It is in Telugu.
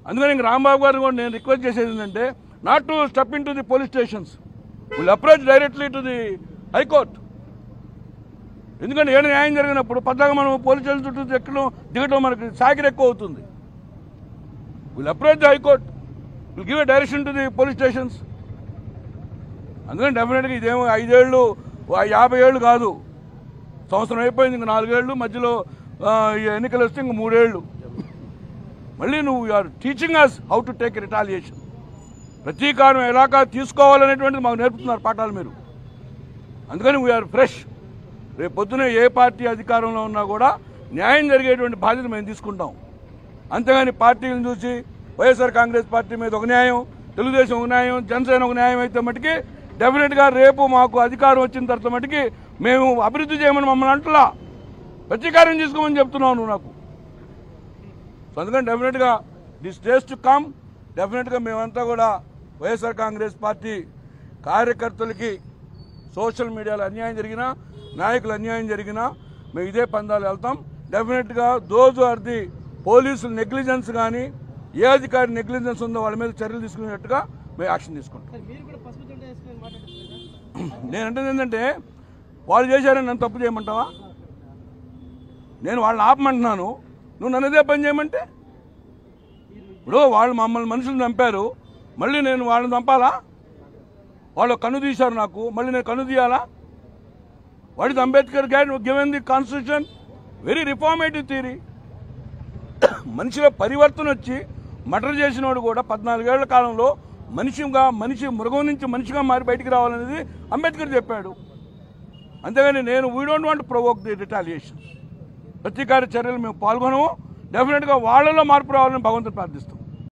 అందుకని ఇంక రాంబాబు గారు కూడా నేను రిక్వెస్ట్ చేసేది ఏంటంటే not to step in to the police stations, will approach directly to the high court. ఎందుకంటే ఏమైనా న్యాయం జరిగినప్పుడు పద్దాగా మనం పోలీస్ స్టేషన్ చుట్టూ ఎక్కడం దిగడం మనకి సాకిరి ఎక్కువ అవుతుంది. Will approach the high court, will give a direction to the police stations. అందుకని డెఫినెట్గా ఇదేమో 5 ఏళ్ళు 50 ఏళ్ళు కాదు, సంవత్సరం అయిపోయింది, ఇంక 4 ఏళ్ళు మధ్యలో ఎన్నికలు వస్తే ఇంక 3 ఏళ్ళు. మళ్ళీ నువ్వు you are teaching us how to take retaliation, ప్రతీకారం ఎలాగా తీసుకోవాలనేటువంటిది మాకు నేర్పుతున్నారు పాఠాలు మీరు. అందుకని వీఆర్ ఫ్రెష్. రేపు పొద్దున ఏ పార్టీ అధికారంలో ఉన్నా కూడా న్యాయం జరిగేటువంటి బాధ్యత మేము తీసుకుంటాం. అంతేగాని పార్టీలను చూసి వైఎస్ఆర్ కాంగ్రెస్ పార్టీ మీద ఒక న్యాయం, తెలుగుదేశం ఒక న్యాయం, జనసేన ఒక న్యాయం అయితే మటుకి డెఫినెట్గా రేపు మాకు అధికారం వచ్చిన తర్వాత మటుకి మేము అభివృద్ధి చేయమని మమ్మల్ని అంటలా, ప్రతీకారం తీసుకోమని చెప్తున్నావు నువ్వు నాకు. సో అందుకని డెఫినెట్గా దిస్ డేస్ టు కమ్, డెఫినెట్గా మేమంతా కూడా వైఎస్ఆర్ కాంగ్రెస్ పార్టీ కార్యకర్తలకి సోషల్ మీడియాలో అన్యాయం జరిగినా, నాయకులు అన్యాయం జరిగినా మేము ఇదే పందాలు వెళ్తాం. డెఫినెట్గా దోజ్ ఆర్ ది పోలీసుల నెగ్లిజెన్స్ కానీ ఏ అధికారి నెగ్లిజెన్స్ ఉందో వాళ్ళ మీద చర్యలు తీసుకునేట్టుగా మేము యాక్షన్ తీసుకుంటాం. నేనంటే ఏంటంటే వాళ్ళు చేశారని నన్ను తప్పు చేయమంటావా? నేను వాళ్ళని ఆపమంటున్నాను, నువ్వు నన్ను అదే పని చేయమంటే? ఇప్పుడు వాళ్ళు మమ్మల్ని మనుషులు చంపారు, మళ్ళీ నేను వాళ్ళని చంపాలా? వాళ్ళు కన్ను తీశారు నాకు, మళ్ళీ నేను కన్ను తీయాలా? What is Ambedkar given the constitution very reformative theory. మనిషిలో పరివర్తన వచ్చి మర్డర్ చేసినోడు కూడా 14 ఏళ్ల కాలంలో మనిషి మృగం నుంచి మనిషిగా మారి బయటికి రావాలనేది అంబేద్కర్ చెప్పాడు. అంతేగాని నేను we don't want provoke the retaliation, ప్రతీకార చర్యలు మేము పాల్గొనము. డెఫినెట్గా వాళ్ళలో మార్పు రావాలని భగవంతుని ప్రార్థిస్తాం.